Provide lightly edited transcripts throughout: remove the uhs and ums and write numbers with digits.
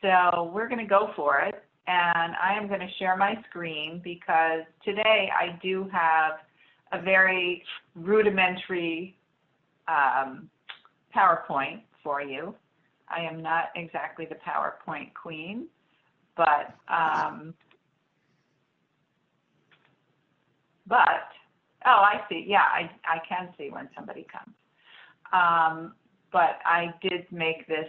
So we're going to go for it. And I am going to share my screen because today I do have a very rudimentary PowerPoint for you. I am not exactly the PowerPoint queen, but oh, I see. Yeah, I can see when somebody comes. But I did make this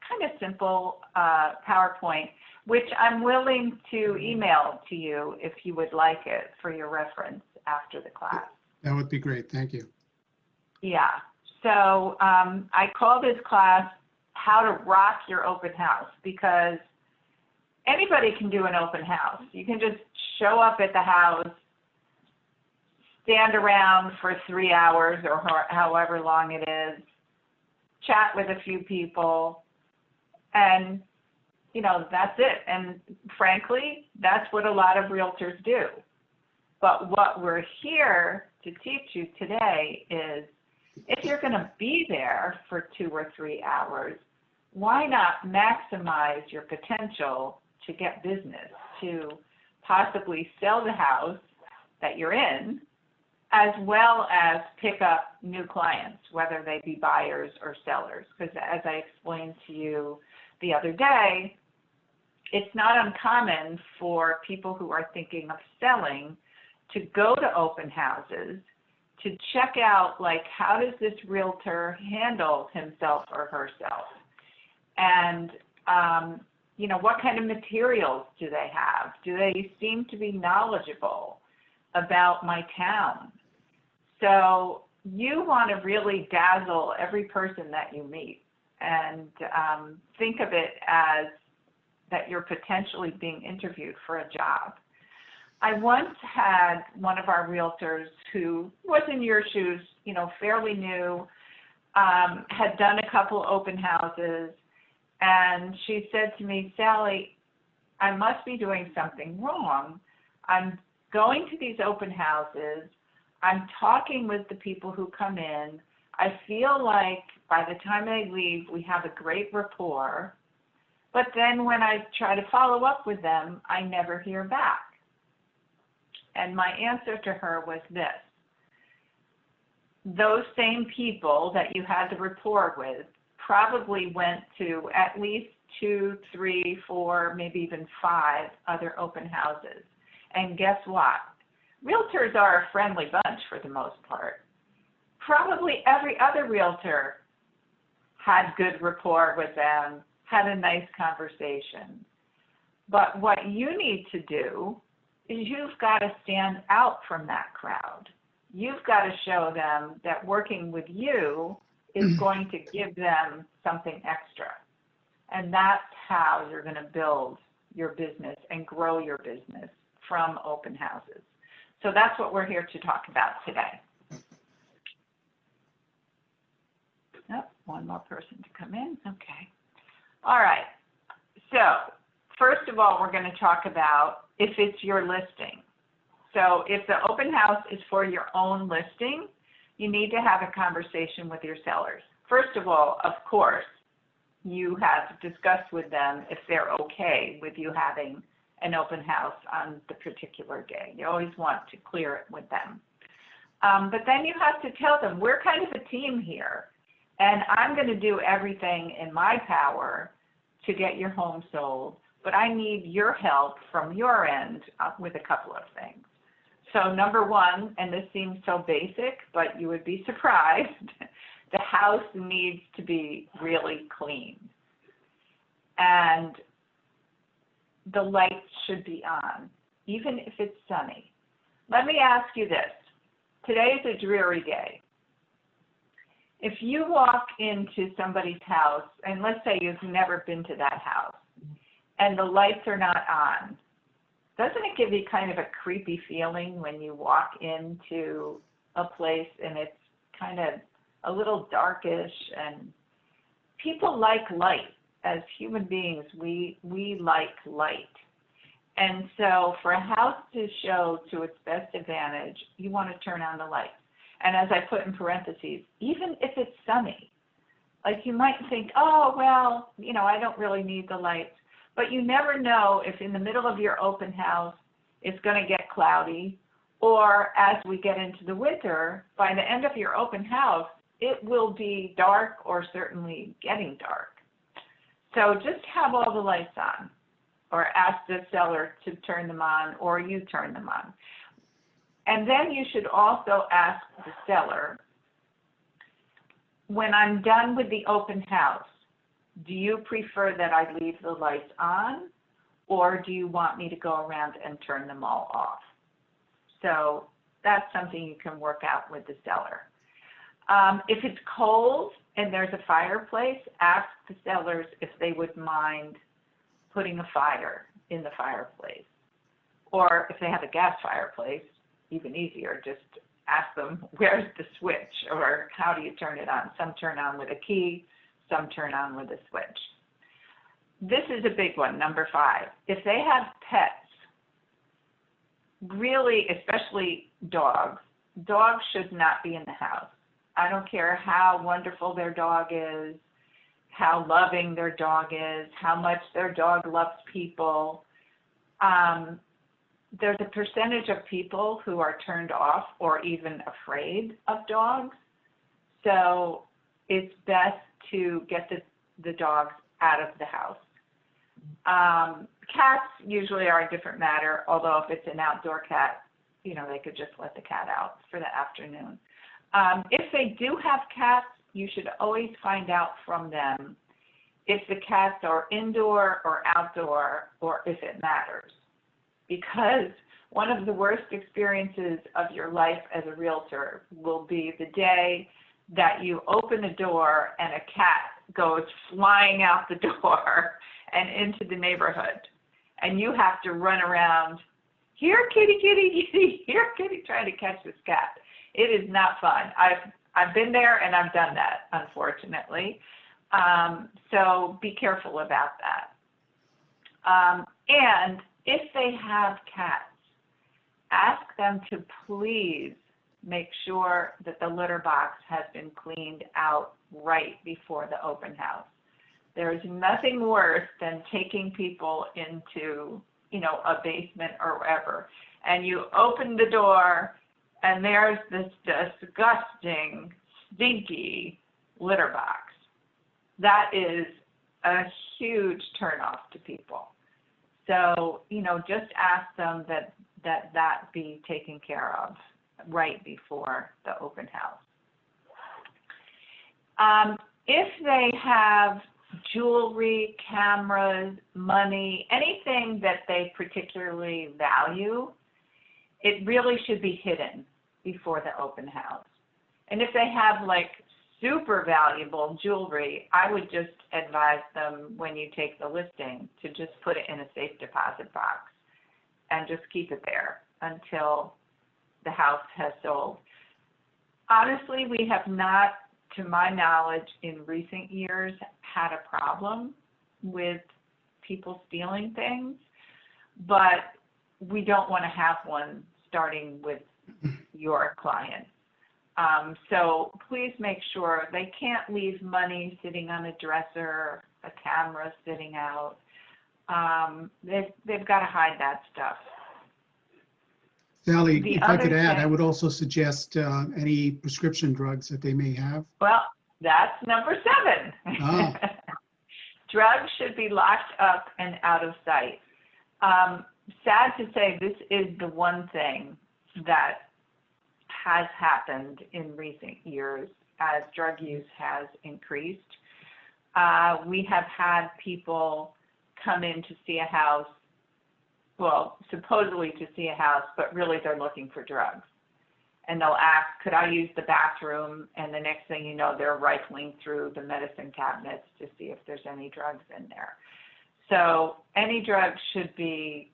kind of simple PowerPoint, which I'm willing to email to you if you would like it for your reference after the class. That would be great. Thank you. Yeah. So I call this class How to Rock Your Open House, because anybody can do an open house. You can just show up at the house, stand around for 3 hours or however long it is, chat with a few people, and that's it. And frankly, that's what a lot of realtors do. But what we're here to teach you today is, if you're going to be there for 2 or 3 hours, why not maximize your potential to get business, to possibly sell the house that you're in, as well as pick up new clients, whether they be buyers or sellers. Because as I explained to you the other day, it's not uncommon for people who are thinking of selling to go to open houses to check out, like, how does this realtor handle himself or herself? And, what kind of materials do they have? Do they seem to be knowledgeable about my town? So you want to really dazzle every person that you meet, and think of it as that you're potentially being interviewed for a job. I once had one of our realtors who was in your shoes, fairly new, had done a couple open houses, and she said to me, "Sally, I must be doing something wrong. I'm going to these open houses, I'm talking with the people who come in, I feel like by the time they leave, we have a great rapport, but then when I try to follow up with them, I never hear back." And my answer to her was this: those same people that you had the rapport with probably went to at least 2, 3, 4, maybe even 5 other open houses. And guess what? Realtors are a friendly bunch for the most part. Probably every other realtor had good rapport with them, had a nice conversation. But what you need to do is you've got to stand out from that crowd. You've got to show them that working with you is going to give them something extra. And that's how you're going to build your business and grow your business from open houses. So that's what we're here to talk about today. Oh, one more person to come in. Okay. All right. So first of all, we're going to talk about if it's your listing. So if the open house is for your own listing, you need to have a conversation with your sellers. First of all, of course, you have discussed with them if they're okay with you having an open house on the particular day. You always want to clear it with them. But then you have to tell them, we're kind of a team here, and I'm going to do everything in my power to get your home sold, but I need your help from your end with a couple of things. So number one, and this seems so basic, but you would be surprised, the house needs to be really clean. And the lights should be on, even if it's sunny. Let me ask you this. Today is a dreary day. If you walk into somebody's house, and let's say you've never been to that house, and the lights are not on, doesn't it give you kind of a creepy feeling when you walk into a place and it's kind of a little darkish? And people like light. As human beings, we like light. And so for a house to show to its best advantage, you want to turn on the lights. And as I put in parentheses, even if it's sunny, like you might think, oh, well, I don't really need the lights. But you never know if in the middle of your open house it's going to get cloudy, or as we get into the winter, by the end of your open house, it will be dark or certainly getting dark. So just have all the lights on, or ask the seller to turn them on, or you turn them on. And then you should also ask the seller, when I'm done with the open house, do you prefer that I leave the lights on, or do you want me to go around and turn them all off? So that's something you can work out with the seller. If it's cold and there's a fireplace, ask the sellers if they would mind putting a fire in the fireplace. Or if they have a gas fireplace, even easier, just ask them, where's the switch, or how do you turn it on? Some turn on with a key, some turn on with a switch. This is a big one, number 5. If they have pets, really, especially dogs should not be in the house. I don't care how wonderful their dog is, how loving their dog is, how much their dog loves people. There's a percentage of people who are turned off or even afraid of dogs. So it's best to get the dogs out of the house. Cats usually are a different matter, although if it's an outdoor cat, they could just let the cat out for the afternoon. If they do have cats, you should always find out from them if the cats are indoor or outdoor, or if it matters. Because one of the worst experiences of your life as a realtor will be the day that you open a door and a cat goes flying out the door and into the neighborhood. And you have to run around, here, kitty, kitty, kitty, here, kitty, trying to catch this cat. It is not fun. I've been there and I've done that, unfortunately. So be careful about that. And if they have cats, ask them to please make sure that the litter box has been cleaned out right before the open house. There's nothing worse than taking people into, a basement or wherever, and you open the door and there's this disgusting, stinky litter box. That is a huge turnoff to people. So, just ask them that be taken care of right before the open house. If they have jewelry, cameras, money, anything that they particularly value, it really should be hidden before the open house. And if they have super valuable jewelry, I would just advise them when you take the listing to just put it in a safe deposit box and just keep it there until the house has sold. Honestly, we have not, to my knowledge, in recent years had a problem with people stealing things, but we don't want to have one starting with your client. So please make sure they can't leave money sitting on a dresser, a camera sitting out. They've got to hide that stuff. Sally, The if I could other add, thing- I would also suggest any prescription drugs that they may have. Well, that's number 7. Oh. Drugs should be locked up and out of sight. Sad to say, this is the one thing that has happened in recent years as drug use has increased. We have had people come in to see a house, well, supposedly to see a house, but really they're looking for drugs. And they'll ask, could I use the bathroom? And the next thing you know, they're rifling through the medicine cabinets to see if there's any drugs in there. So any drugs should be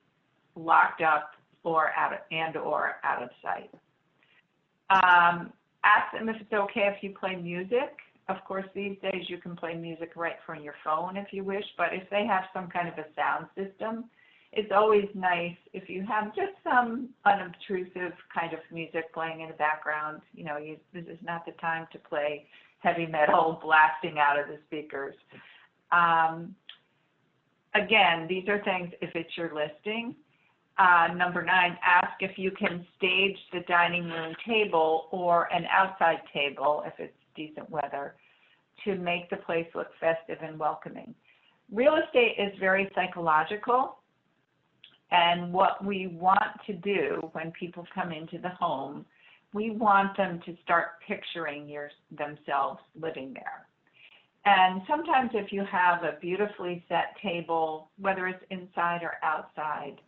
locked up or out of sight. Ask them if it's okay if you play music. Of course, these days you can play music right from your phone if you wish, but if they have some kind of a sound system, it's always nice if you have just some unobtrusive kind of music playing in the background. This is not the time to play heavy metal blasting out of the speakers. again, these are things if it's your listing. Number 9, ask if you can stage the dining room table or an outside table if it's decent weather to make the place look festive and welcoming. Real estate is very psychological, and what we want to do when people come into the home, we want them to start picturing themselves living there. And sometimes if you have a beautifully set table, whether it's inside or outside,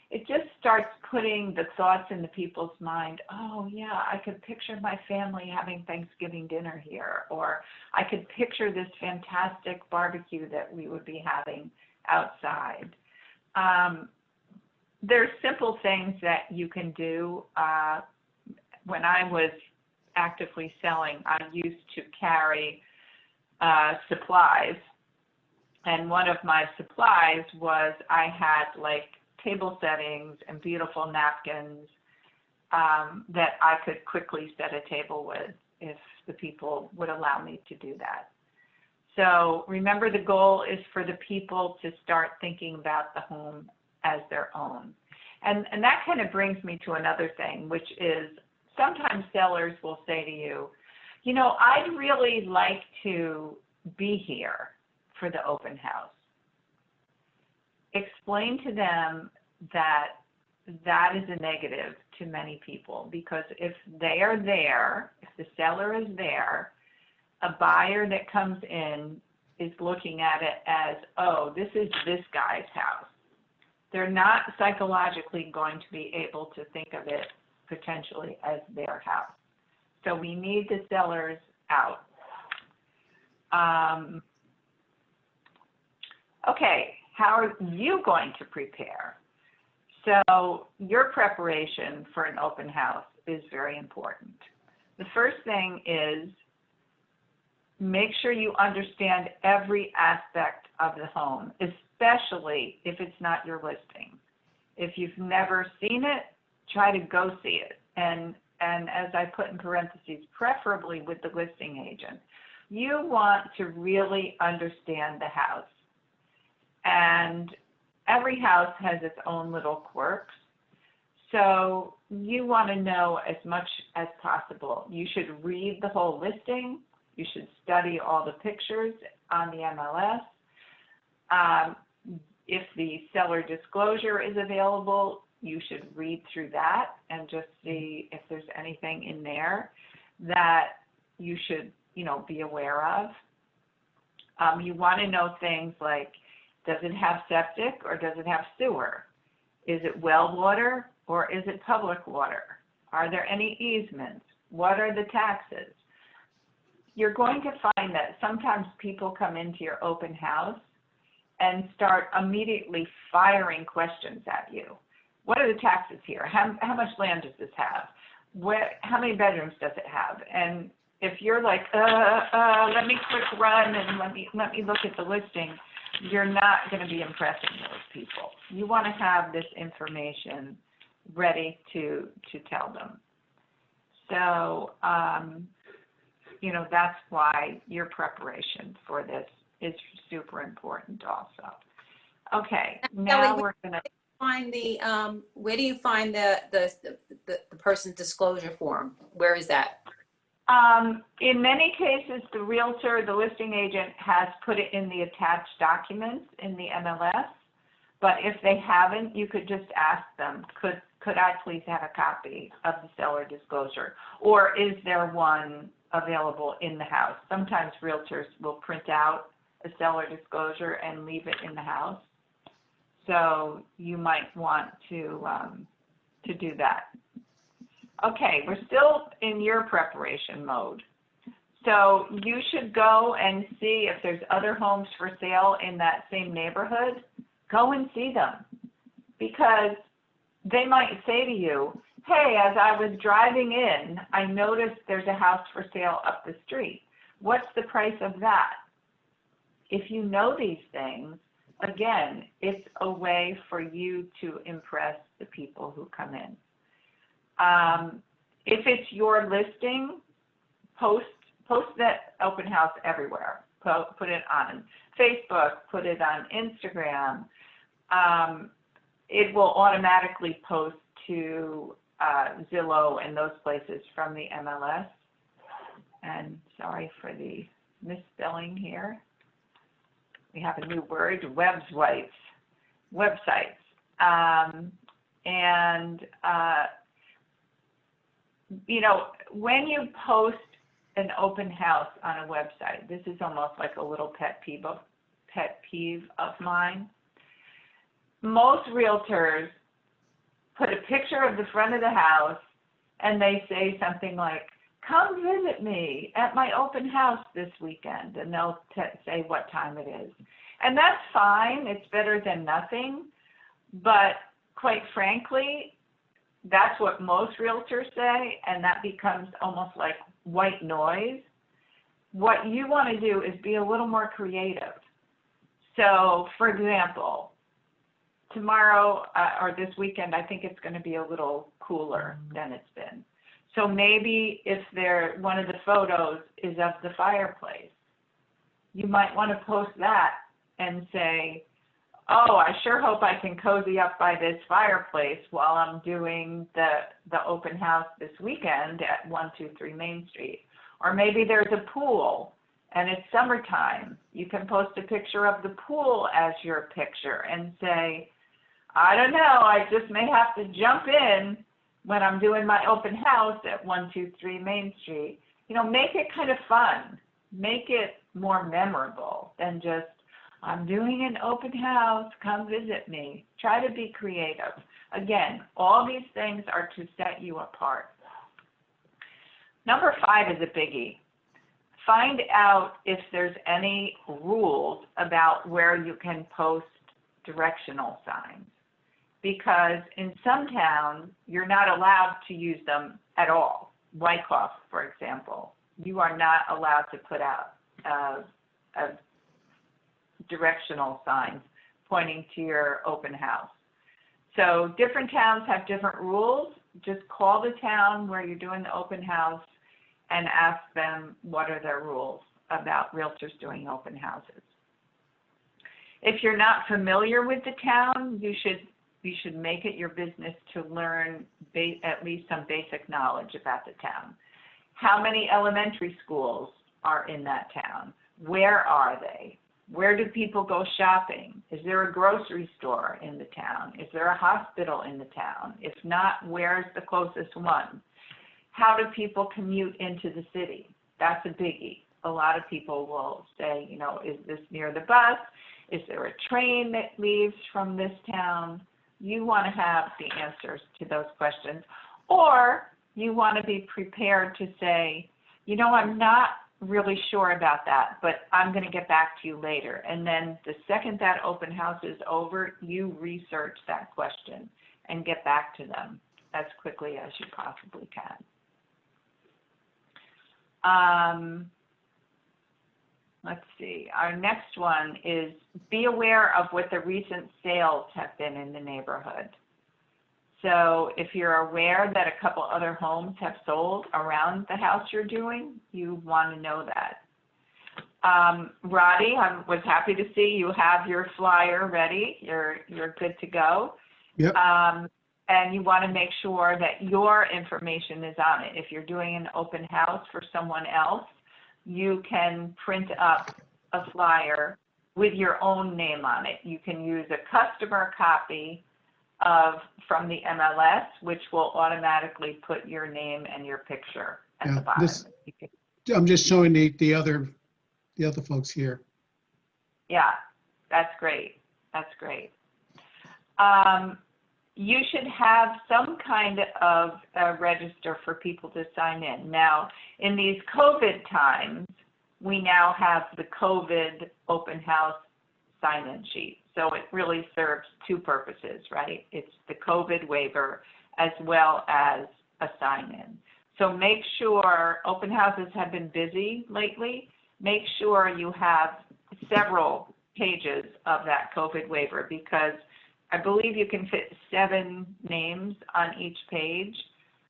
it just starts putting the thoughts in the people's mind, oh yeah, I could picture my family having Thanksgiving dinner here, or I could picture this fantastic barbecue that we would be having outside. There's simple things that you can do. When I was actively selling, I used to carry supplies, and one of my supplies was I had like table settings and beautiful napkins that I could quickly set a table with if the people would allow me to do that. So remember, the goal is for the people to start thinking about the home as their own. And that kind of brings me to another thing, which is sometimes sellers will say to you, you know, I'd really like to be here for the open house. Explain to them that that is a negative to many people, because if they are there, if the seller is there, a buyer that comes in is looking at it as, oh, this is this guy's house. They're not psychologically going to be able to think of it potentially as their house. So we need the sellers out. Okay, how are you going to prepare? So your preparation for an open house is very important. The first thing is make sure you understand every aspect of the home, especially if it's not your listing. If you've never seen it, try to go see it. And as I put in parentheses, preferably with the listing agent. You want to really understand the house. And every house has its own little quirks. So you want to know as much as possible. You should read the whole listing. You should study all the pictures on the MLS. If the seller disclosure is available, you should read through that and just see if there's anything in there that you should, be aware of. You want to know things like, does it have septic or does it have sewer? Is it well water or is it public water? Are there any easements? What are the taxes? You're going to find that sometimes people come into your open house and start immediately firing questions at you. What are the taxes here? How much land does this have? How many bedrooms does it have? And if you're like, let me quick run and let me look at the listing, you're not going to be impressing those people. You want to have this information ready to tell them. So, that's why your preparation for this is super important also. Okay, now Kelly, we're going to find the where do you find the person's disclosure form? Where is that? In many cases, the realtor, the listing agent, has put it in the attached documents in the MLS. But if they haven't, you could just ask them, could I please have a copy of the seller disclosure? Or is there one available in the house? Sometimes realtors will print out a seller disclosure and leave it in the house. So you might want to do that. Okay, we're still in your preparation mode. So you should go and see if there's other homes for sale in that same neighborhood. Go and see them, because they might say to you, hey, as I was driving in, I noticed there's a house for sale up the street. What's the price of that? If you know these things, again, it's a way for you to impress the people who come in. If it's your listing, post that open house everywhere. put it on Facebook, put it on Instagram. It will automatically post to Zillow and those places from the MLS. And sorry for the misspelling here. We have a new word, websites. You know, when you post an open house on a website, this is almost like a little pet peeve of mine. Most realtors put a picture of the front of the house and they say something like, come visit me at my open house this weekend, and they'll say what time it is. And that's fine, it's better than nothing, but quite frankly, that's what most realtors say, and that becomes almost like white noise. What you want to do is be a little more creative. So, for example, tomorrow or this weekend, I think it's going to be a little cooler than it's been. So maybe if one of the photos is of the fireplace, you might want to post that and say, oh, I sure hope I can cozy up by this fireplace while I'm doing the open house this weekend at 123 Main Street. Or maybe there's a pool and it's summertime. You can post a picture of the pool as your picture and say, I don't know, I just may have to jump in when I'm doing my open house at 123 Main Street. You know, make it kind of fun. Make it more memorable than just, I'm doing an open house, come visit me. Try to be creative. Again, all these things are to set you apart. Number 5 is a biggie. Find out if there's any rules about where you can post directional signs. Because in some towns, you're not allowed to use them at all. Wyckoff, for example, you are not allowed to put out a directional signs pointing to your open house. So different towns have different rules. Just call the town where you're doing the open house and ask them what are their rules about realtors doing open houses. If you're not familiar with the town, you should make it your business to learn at least some basic knowledge about the town. How many elementary schools are in that town? Where are they? Where do people go shopping? Is there a grocery store in the town? Is there a hospital in the town? If not, where's the closest one? How do people commute into the city? That's a biggie. A lot of people will say, you know, is this near the bus? Is there a train that leaves from this town? You want to have the answers to those questions. Or you want to be prepared to say, you know, I'm not really sure about that, but I'm going to get back to you later. And then the second that open house is over, you research that question and get back to them as quickly as you possibly can. Let's see, our next one is be aware of what the recent sales have been in the neighborhood. So if you're aware that a couple other homes have sold around the house you're doing, you want to know that. Roddy, I was happy to see you have your flyer ready. You're good to go. Yep. And you want to make sure that your information is on it. If you're doing an open house for someone else, you can print up a flyer with your own name on it. You can use a customer copy from the MLS, which will automatically put your name and your picture at the bottom. I'm just showing the other folks here. Yeah, that's great. That's great. You should have some kind of register for people to sign in. Now, in these COVID times, we now have the COVID open house sign-in sheet. So it really serves two purposes, right? It's the COVID waiver as well as a sign-in. So make sure, open houses have been busy lately, make sure you have several pages of that COVID waiver, because I believe you can fit 7 names on each page,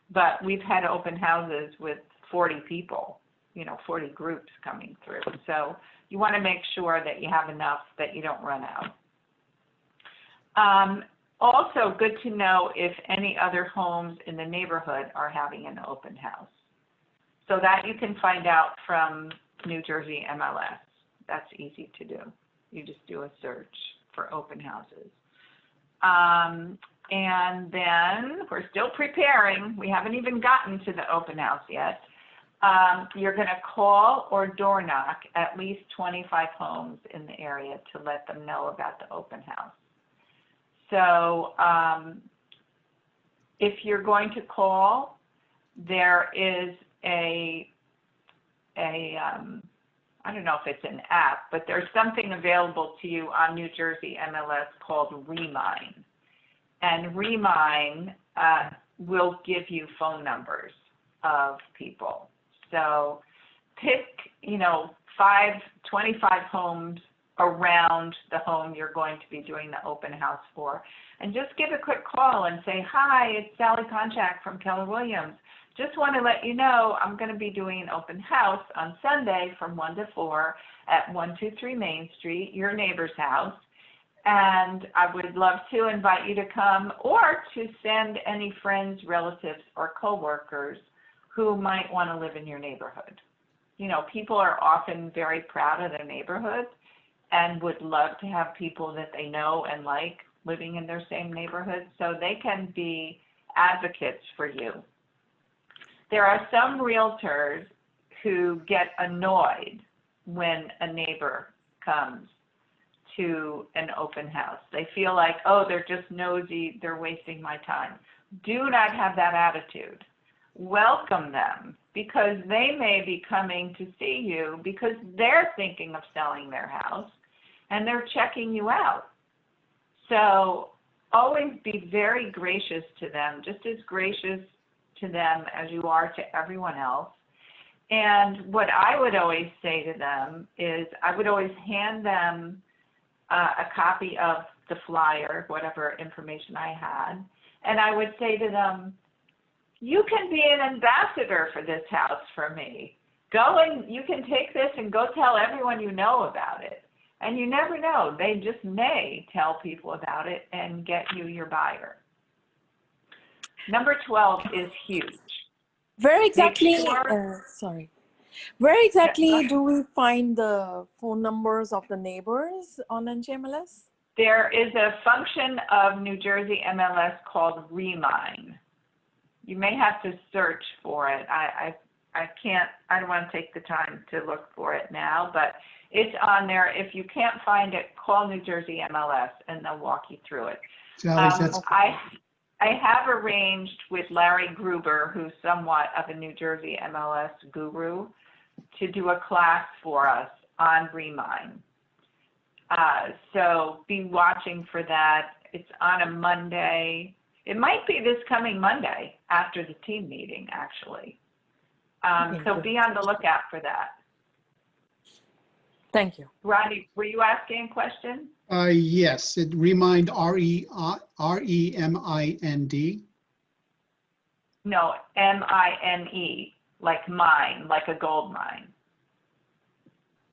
but we've had open houses with 40 people, 40 groups coming through. So you want to make sure that you have enough that you don't run out. Also, good to know if any other homes in the neighborhood are having an open house. So that you can find out from New Jersey MLS. That's easy to do. You just do a search for open houses. And then we're still preparing. We haven't even gotten to the open house yet. You're going to call or door knock at least 25 homes in the area to let them know about the open house. So if you're going to call, there is I don't know if it's an app, but there's something available to you on New Jersey MLS called Remine. And Remine will give you phone numbers of people. So pick, 25 homes around the home you're going to be doing the open house for. And just give a quick call and say, hi, it's Sally Ponchak from Keller Williams. Just want to let you know I'm going to be doing an open house on Sunday from 1 to 4 at 123 Main Street, your neighbor's house. And I would love to invite you to come or to send any friends, relatives, or coworkers who might want to live in your neighborhood. People are often very proud of their neighborhood and would love to have people that they know and like living in their same neighborhood, so they can be advocates for you. There are some realtors who get annoyed when a neighbor comes to an open house. They feel like, oh, they're just nosy, they're wasting my time. Do not have that attitude. Welcome them, because they may be coming to see you because they're thinking of selling their house and they're checking you out. So always be very gracious to them, just as gracious to them as you are to everyone else. And what I would always say to them is I would always hand them a copy of the flyer, whatever information I had, and I would say to them, you can be an ambassador for this house for me. Go and you can take this and go tell everyone you know about it. And you never know, they just may tell people about it and get you your buyer. Number 12 is huge. Where exactly, Sure. Where exactly do we find the phone numbers of the neighbors on NJMLS? There is a function of New Jersey MLS called Remine. You may have to search for it. I don't want to take the time to look for it now, but it's on there. If you can't find it, call New Jersey MLS and they'll walk you through it. Sally, I have arranged with Larry Gruber, who's somewhat of a New Jersey MLS guru, to do a class for us on Remine. So be watching for that. It's on a Monday. It might be this coming Monday after the team meeting, actually. So be on the lookout for that. Thank you. Rodney, were you asking a question? Yes, it Remind, REMIND. No, MINE, like mine, like a gold mine.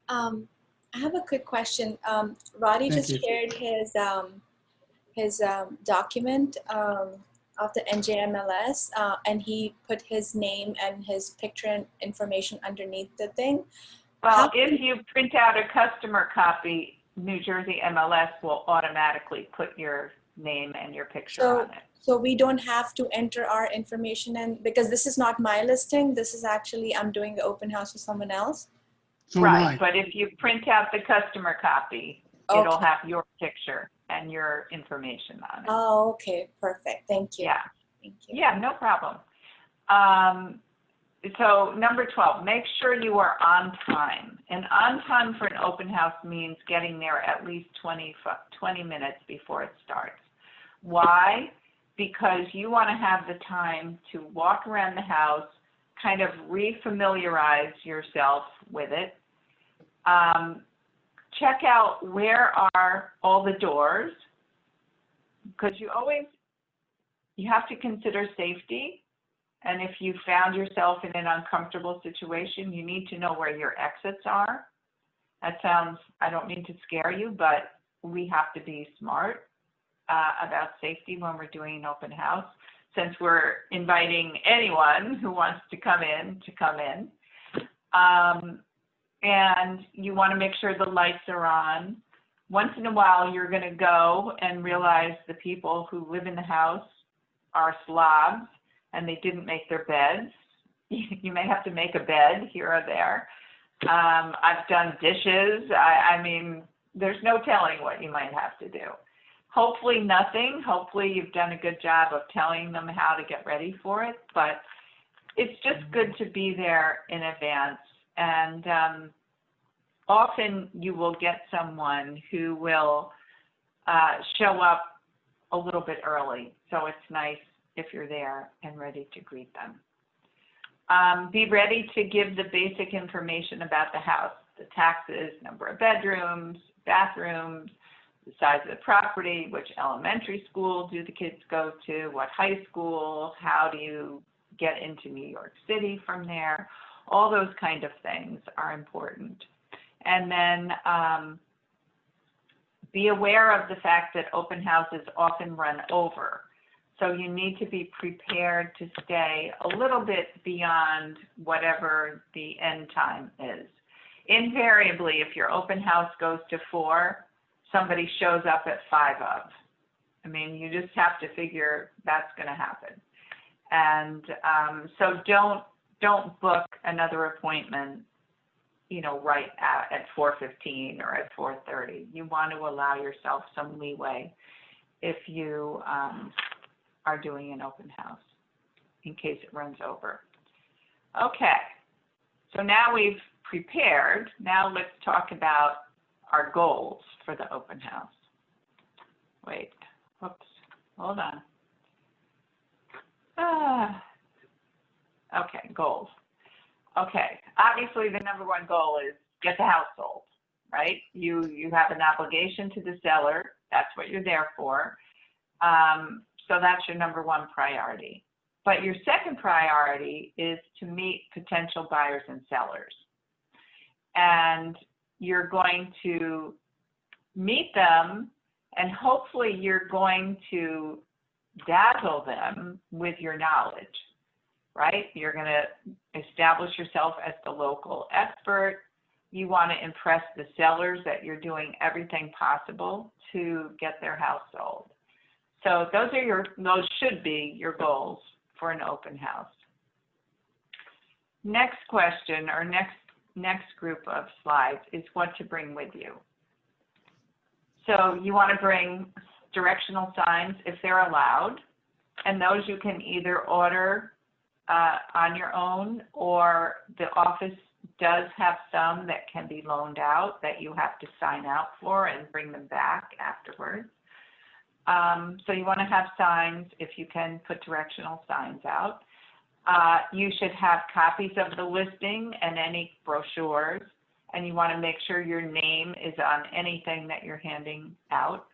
I have a quick question. Roddy Thank just you. shared his document of the NJMLS, and he put his name and his picture and information underneath the thing. Well, if you print out a customer copy, New Jersey MLS will automatically put your name and your picture on it. So we don't have to enter our information in, because this is not my listing. This is actually, I'm doing the open house with someone else. So Right, but if you print out the customer copy, it'll Okay. have your picture and your information on it. Oh, okay, perfect. Thank you. Yeah. Thank you. Yeah, no problem. So number 12, make sure you are on time. And on time for an open house means getting there at least 20 minutes before it starts. Why? Because you want to have the time to walk around the house, kind of refamiliarize yourself with it. Check out where are all the doors, because you have to consider safety. And if you found yourself in an uncomfortable situation, you need to know where your exits are That sounds, I don't mean to scare you, but we have to be smart about safety when we're doing an open house, since we're inviting anyone who wants to come in to come in. And you want to make sure the lights are on. Once in a while, you're going to go and realize the people who live in the house are slobs and they didn't make their beds. You may have to make a bed here or there. I've done dishes. I mean, there's no telling what you might have to do. Hopefully nothing. Hopefully you've done a good job of telling them how to get ready for it. But it's just good to be there in advance. And often you will get someone who will show up a little bit early. So it's nice if you're there and ready to greet them. Be ready to give the basic information about the house, the taxes, number of bedrooms, bathrooms, the size of the property, which elementary school do the kids go to, what high school, how do you get into New York City from there. All those kind of things are important. And then be aware of the fact that open houses often run over. So you need to be prepared to stay a little bit beyond whatever the end time is. Invariably, if your open house goes to 4, somebody shows up at 5 of. I mean, you just have to figure that's going to happen. And so don't book another appointment, you know, right at 4:15 or at 4:30. You want to allow yourself some leeway if you are doing an open house in case it runs over. Okay, so now we've prepared. Now let's talk about our goals for the open house. Wait, whoops, hold on. Okay, goals. Okay, obviously the number one goal is get the house sold, right? You have an obligation to the seller. That's what you're there for. So that's your number one priority. But your second priority is to meet potential buyers and sellers. And you're going to meet them, and hopefully you're going to dazzle them with your knowledge, right? You're going to establish yourself as the local expert. You want to impress the sellers that you're doing everything possible to get their house sold. So those should be your goals for an open house. Next question, or next group of slides, is what to bring with you. So you want to bring directional signs if they're allowed, and those you can either order on your own, or the office does have some that can be loaned out that you have to sign out for and bring them back afterwards. So you want to have signs if you can put directional signs out. You should have copies of the listing and any brochures, and you want to make sure your name is on anything that you're handing out.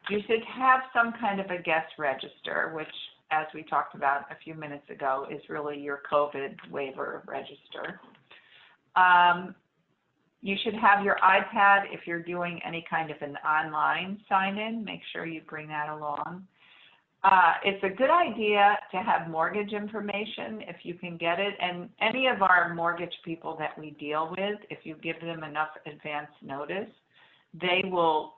You should have some kind of a guest register, which, as we talked about a few minutes ago, is really your COVID waiver register. You should have your iPad if you're doing any kind of an online sign-in. Make sure you bring that along. It's a good idea to have mortgage information if you can get it. And any of our mortgage people that we deal with, if you give them enough advance notice, they will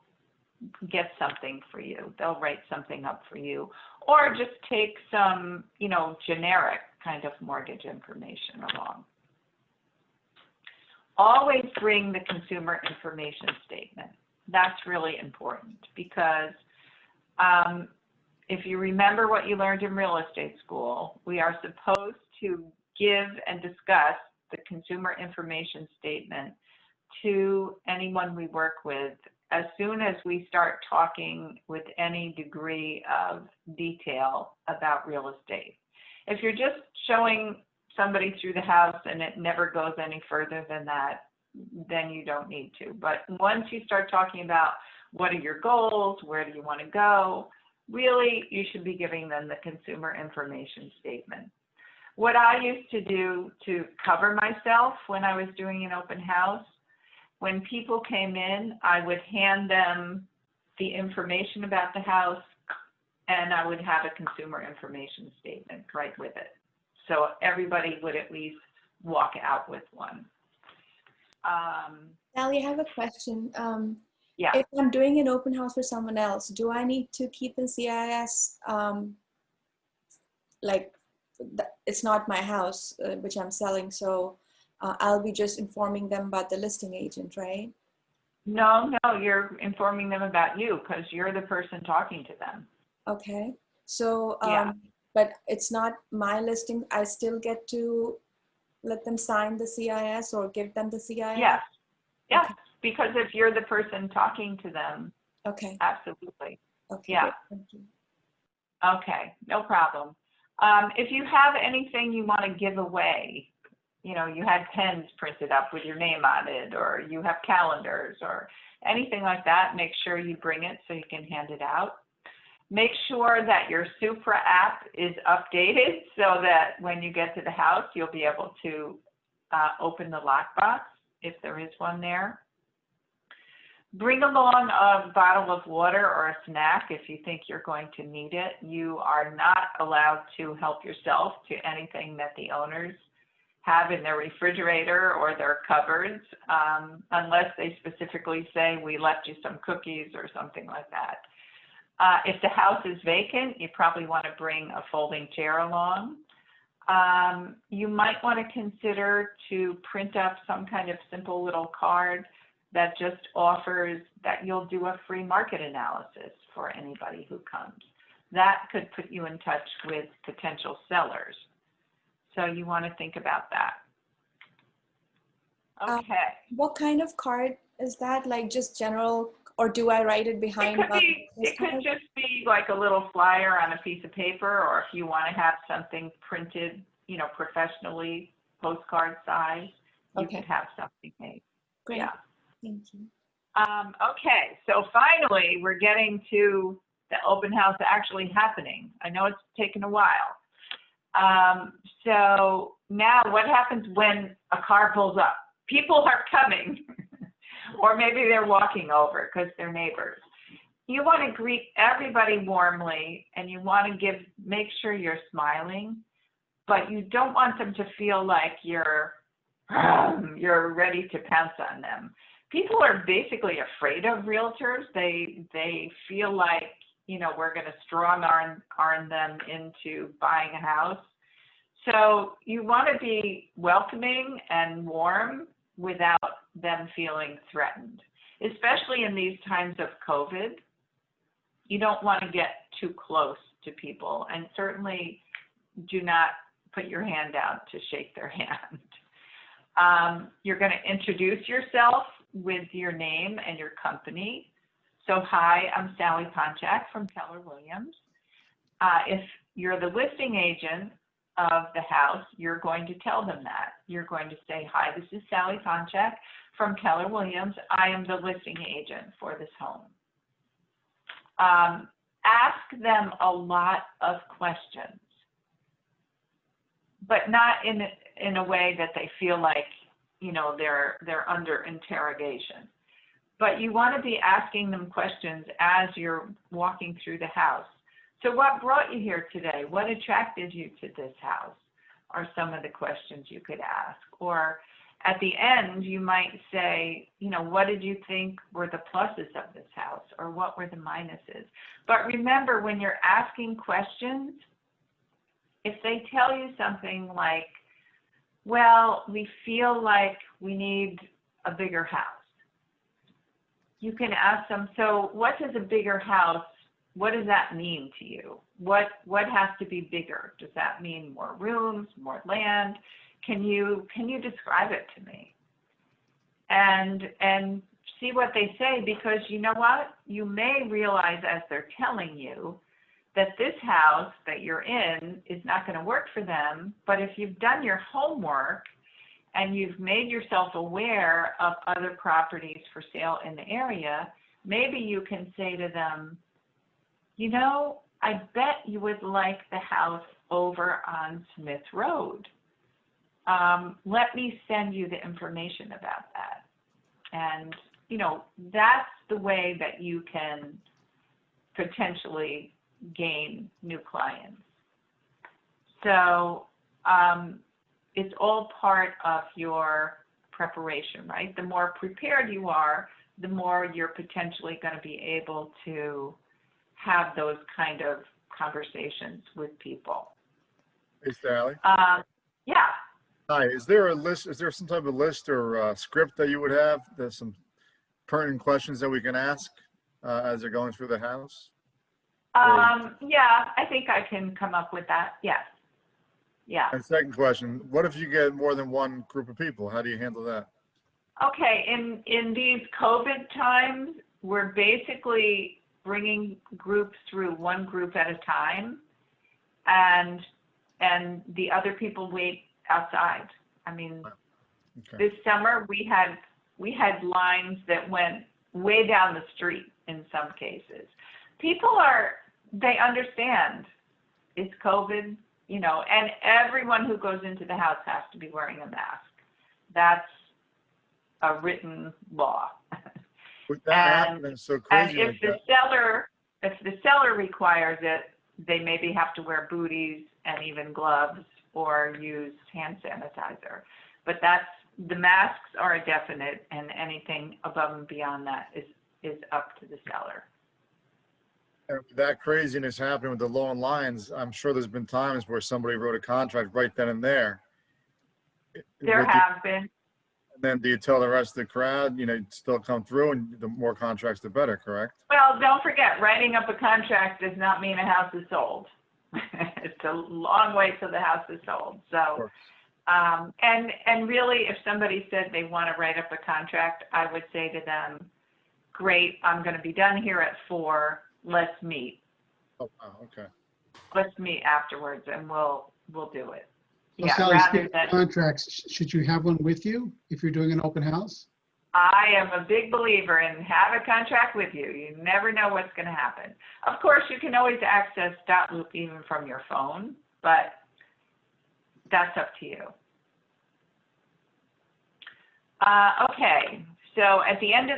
get something for you. They'll write something up for you. Or just take some, you know, generic kind of mortgage information along. Always bring the consumer information statement. That's really important because if you remember what you learned in real estate school, we are supposed to give and discuss the consumer information statement to anyone we work with as soon as we start talking with any degree of detail about real estate. If you're just showing somebody through the house and it never goes any further than that, then you don't need to. But once you start talking about what are your goals, where do you want to go, really you should be giving them the consumer information statement. What I used to do to cover myself when I was doing an open house when people came in, I would hand them the information about the house, and I would have a consumer information statement right with it. So everybody would at least walk out with one. Sally, I have a question. Yeah. If I'm doing an open house for someone else, do I need to keep in CIS, like it's not my house, which I'm selling, so I'll be just informing them about the listing agent, right? No, you're informing them about you because you're the person talking to them. Okay. So, Yeah. but it's not my listing. I still get to let them sign the CIS or give them the CIS? Yes. Yes. Okay. Because if you're the person talking to them, Okay. absolutely. Okay. Yeah. Great. Thank you. Okay, no problem. If you have anything you want to give away, you know, you had pens printed up with your name on it, or you have calendars or anything like that, make sure you bring it so you can hand it out. Make sure that your Supra app is updated so that when you get to the house, you'll be able to open the lockbox if there is one there. Bring along a bottle of water or a snack if you think you're going to need it. You are not allowed to help yourself to anything that the owners have in their refrigerator or their cupboards, unless they specifically say, we left you some cookies or something like that. If the house is vacant, you probably want to bring a folding chair along. You might want to consider to print up some kind of simple little card that just offers that you'll do a free market analysis for anybody who comes. That could put you in touch with potential sellers. So you want to think about that. Okay. What kind of card is that? Like just general, or do I write it behind? It could just be like a little flyer on a piece of paper, or if you want to have something printed, you know, professionally, postcard size, you Okay. could have something made. Great. Yeah. Thank you. Okay, so finally, we're getting to the open house actually happening. I know it's taken a while. So now what happens when a car pulls up? People are coming, or maybe they're walking over because they're neighbors. You want to greet everybody warmly, and you want to make sure you're smiling, but you don't want them to feel like you're ready to pounce on them. People are basically afraid of realtors. They feel like, you know, we're going to strong arm them into buying a house. So you want to be welcoming and warm without them feeling threatened, especially in these times of COVID. You don't want to get too close to people, and certainly do not put your hand out to shake their hand. You're going to introduce yourself with your name and your company. So, hi, I'm Sally Ponchak from Keller Williams. If you're the listing agent of the house, you're going to tell them that. You're going to say, hi, this is Sally Ponchak from Keller Williams. I am the listing agent for this home. Ask them a lot of questions, but not in a way that they feel like, you know, they're under interrogation. But you want to be asking them questions as you're walking through the house. So what brought you here today? What attracted you to this house? Are some of the questions you could ask. Or at the end, you might say, you know, what did you think were the pluses of this house? Or what were the minuses? But remember, when you're asking questions, if they tell you something like, well, we feel like we need a bigger house, you can ask them, so what does a bigger house, what does that mean to you? What has to be bigger? Does that mean more rooms, more land? Can you describe it to me? And see what they say, because you know what? You may realize as they're telling you that this house that you're in is not going to work for them, but if you've done your homework and you've made yourself aware of other properties for sale in the area, maybe you can say to them, you know, I bet you would like the house over on Smith Road. Let me send you the information about that. And, you know, that's the way that you can potentially gain new clients. So it's all part of your preparation, right? The more prepared you are, the more you're potentially going to be able to have those kind of conversations with people. Hey, Sally. Yeah. Hi, is there a list, is there some type of list or script that you would have? There's some pertinent questions that we can ask as they're going through the house? Yeah, I think I can come up with that. Yes. Yeah. And second question, what if you get more than one group of people? How do you handle that? Okay, in these COVID times, we're basically bringing groups through one group at a time, and the other people wait outside. I mean, Okay. this summer we had lines that went way down the street in some cases. People they understand it's COVID, you know, and everyone who goes into the house has to be wearing a mask. That's a written law. With that happening so crazy and like if the seller requires it, they maybe have to wear booties and even gloves or use hand sanitizer. But the masks are a definite, and anything above and beyond that is up to the seller. And with that craziness happening with the long lines, I'm sure there's been times where somebody wrote a contract right then and there. There have been. And then do you tell the rest of the crowd, you know, still come through, and the more contracts, the better, correct? Well, don't forget, writing up a contract does not mean a house is sold. It's a long way till the house is sold. So, and really, if somebody said they want to write up a contract, I would say to them, great, I'm going to be done here at 4. Let's meet. Oh, wow, okay. Let's meet afterwards, and we'll do it. So Yeah, Sally, rather speaking of than. contracts, should you have one with you if you're doing an open house? I am a big believer in have a contract with you. You never know what's going to happen. Of course, you can always access Dotloop even from your phone, but that's up to you. Okay, so at the end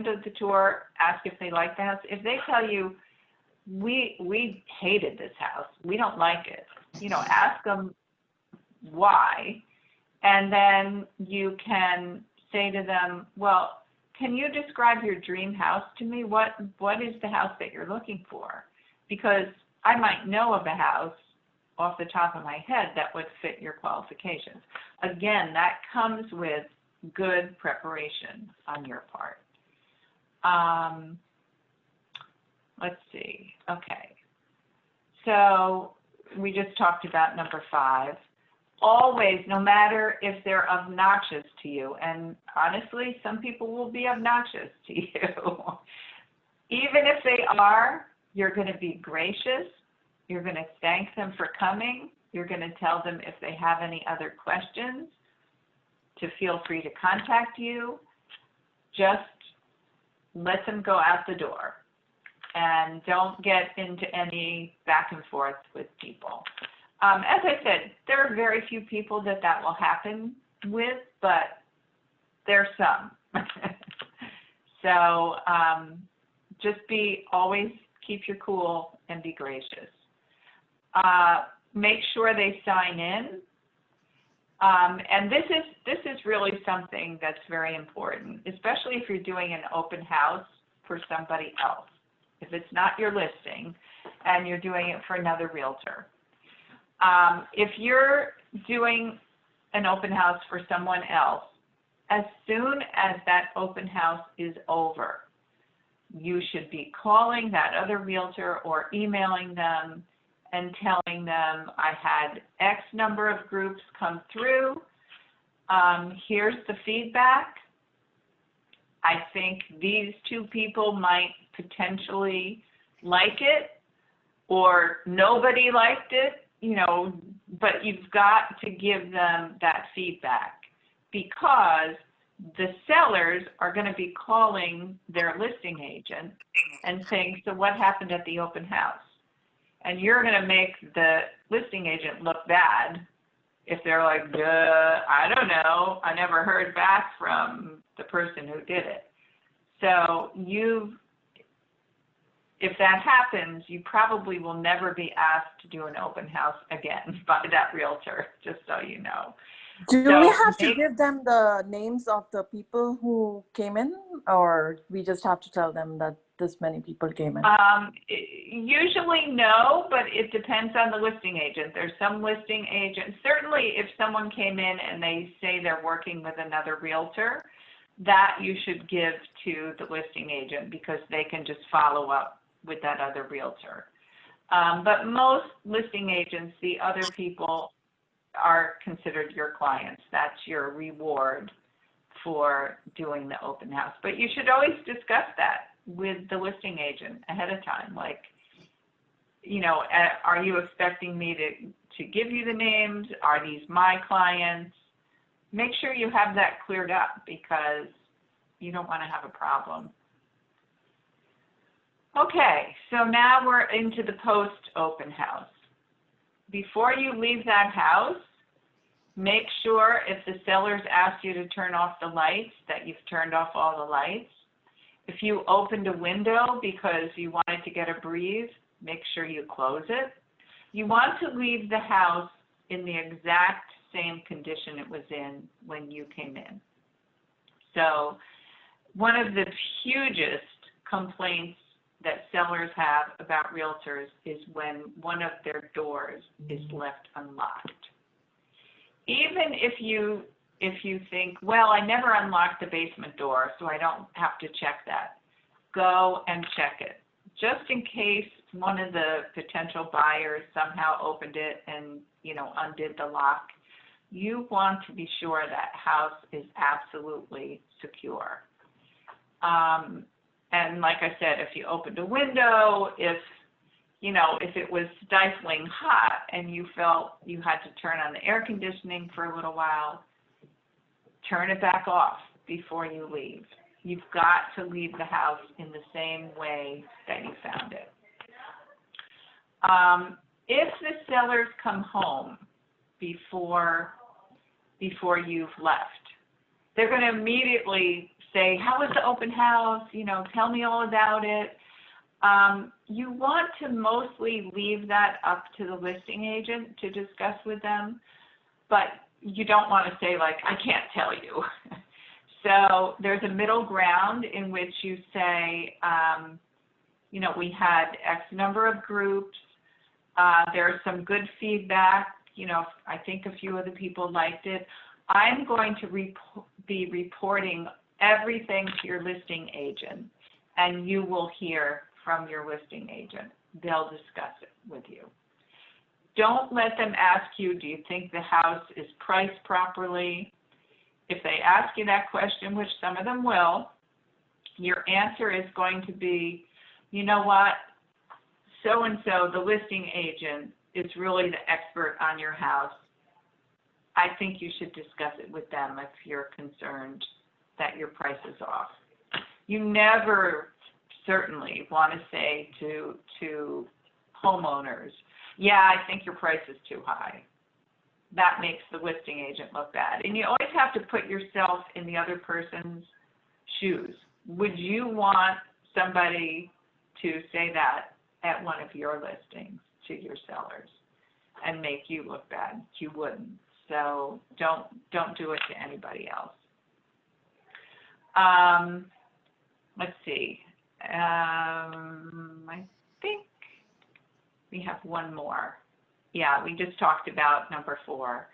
of the tour, ask if they like the house. If they tell you, we hated this house, we don't like it, you know, ask them why, and then you can say to them, well, can you describe your dream house to me? What is the house that you're looking for? Because I might know of a house off the top of my head that would fit your qualifications. Again, that comes with good preparation on your part. Let's see. Okay. So we just talked about number 5. Always, no matter if they're obnoxious to you, and honestly, some people will be obnoxious to you. Even if they are, you're going to be gracious. You're going to thank them for coming. You're going to tell them if they have any other questions to feel free to contact you. Just let them go out the door and don't get into any back and forth with people. As I said, there are very few people that will happen with, but there's some. So just always keep your cool and be gracious. Make sure they sign in. And this is really something that's very important, especially if you're doing an open house for somebody else. If it's not your listing and you're doing it for another realtor. If you're doing an open house for someone else, as soon as that open house is over, you should be calling that other realtor or emailing them and telling them, I had X number of groups come through. Here's the feedback. I think these 2 people might potentially like it, or nobody liked it, you know, but you've got to give them that feedback, because the sellers are going to be calling their listing agent and saying, so what happened at the open house? And you're going to make the listing agent look bad If they're like, I don't know, I never heard back from the person who did it. So if that happens, you probably will never be asked to do an open house again by that realtor, just so you know. Do So we have to make- give them the names of the people who came in, or we just have to tell them that this many people came in? Usually no, but it depends on the listing agent. There's some listing agents, certainly if someone came in and they say they're working with another realtor, that you should give to the listing agent because they can just follow up with that other realtor. But most listing agents, the other people are considered your clients. That's your reward for doing the open house. But you should always discuss that with the listing agent ahead of time. Like, you know, are you expecting me to give you the names? Are these my clients? Make sure you have that cleared up because you don't want to have a problem. Okay, so now we're into the post-open house. Before you leave that house, make sure if the sellers ask you to turn off the lights, that you've turned off all the lights. If you opened a window because you wanted to get a breeze, make sure you close it. You want to leave the house in the exact same condition it was in when you came in. So one of the hugest complaints that sellers have about realtors is when one of their doors is left unlocked. Even if you think, well, I never unlocked the basement door, so I don't have to check that, go and check it. Just in case one of the potential buyers somehow opened it and, you know, undid the lock, you want to be sure that house is absolutely secure. And like I said, if you opened a window, if it was stifling hot and you felt you had to turn on the air conditioning for a little while, turn it back off before you leave. You've got to leave the house in the same way that you found it. If the sellers come home before you've left, they're going to immediately say, how was the open house? You know, tell me all about it. You want to mostly leave that up to the listing agent to discuss with them, but you don't want to say, like, I can't tell you. So there's a middle ground in which you say, you know, we had X number of groups. There's some good feedback. You know, I think a few of the people liked it. I'm going to be reporting everything to your listing agent, and you will hear from your listing agent. They'll discuss it with you. Don't let them ask you, do you think the house is priced properly? If they ask you that question, which some of them will, your answer is going to be, you know what, so-and-so, the listing agent, is really the expert on your house. I think you should discuss it with them if you're concerned that your price is off. You never certainly want to say to homeowners, yeah, I think your price is too high. That makes the listing agent look bad. And you always have to put yourself in the other person's shoes. Would you want somebody to say that at one of your listings to your sellers and make you look bad? You wouldn't. So don't do it to anybody else. Let's see. I think we have one more. Yeah, we just talked about number 4.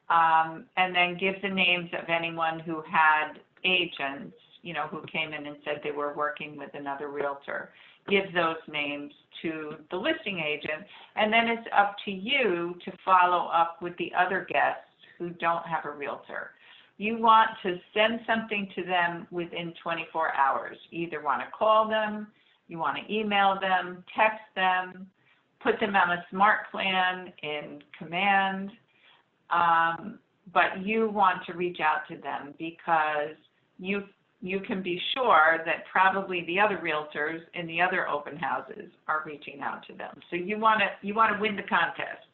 And then give the names of anyone who had agents, you know, who came in and said they were working with another realtor. Give those names to the listing agent, and then it's up to you to follow up with the other guests who don't have a realtor. You want to send something to them within 24 hours. You either want to call them, you want to email them, text them, put them on a smart plan in command, but you want to reach out to them because you can be sure that probably the other realtors in the other open houses are reaching out to them. So you want to win the contest.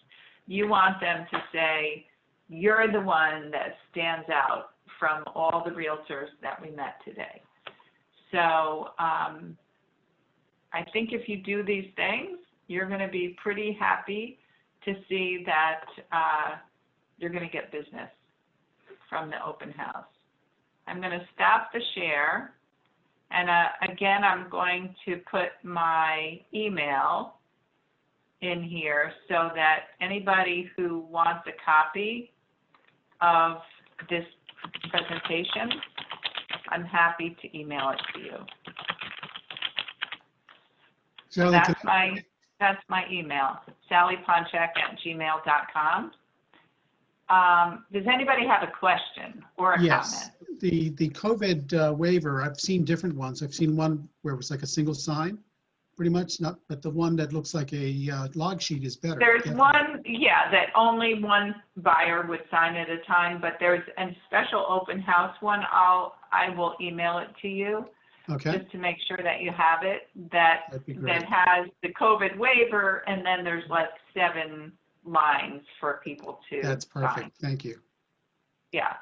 You want them to say, you're the one that stands out from all the realtors that we met today. So I think if you do these things, you're going to be pretty happy to see that you're going to get business from the open house. I'm going to stop the share. And again, I'm going to put my email in here so that anybody who wants a copy of this presentation, I'm happy to email it to you. Sally, That's my email, sallyponchak@gmail.com. Does anybody have a question or a yes, comment? the COVID waiver, I've seen different ones. I've seen one where it was like a single sign, pretty much, not, but the one that looks like a log sheet is better. There's definitely. one, yeah, that only one buyer would sign at a time, but there's a special open house one. I will email it to you Okay, just to make sure that you have it, that that'd be great. has the COVID waiver, and then there's like 7 lines for people to That's sign. perfect. Thank you. Yeah.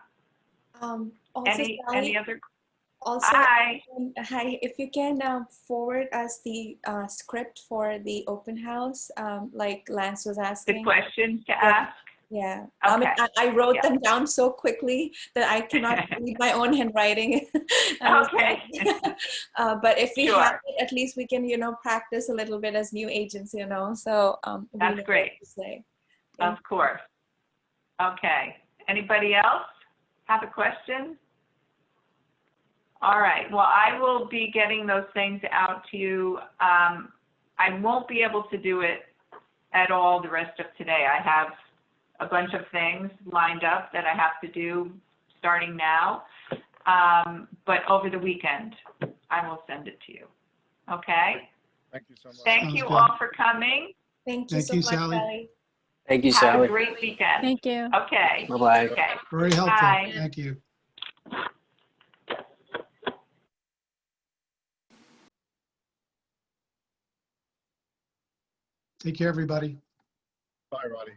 Also, Any Sally, other? also, Hi. hi, if you can forward us the script for the open house, like Lance was The asking. questions to ask? Yeah, I mean, Okay. I wrote Yeah. them down so quickly that I cannot read my own handwriting. I was Okay. like- but if we have Sure. it, at least we can, practice a little bit as new agents, So we That's know what great. to say. Of course. Okay. Anybody else have a question? All right. Well, I will be getting those things out to you. I won't be able to do it at all the rest of today. I have a bunch of things lined up that I have to do starting now. But over the weekend, I will send it to you. Okay? Thank you so much. Thank Sounds you good. all for coming. Thank you Thank so you, much, Sally. Sally. Thank you, Have Sally. a great weekend. Thank you. Okay. Bye-bye. Okay. Very helpful. Bye. Thank you. Take care, everybody. Bye, Roddy.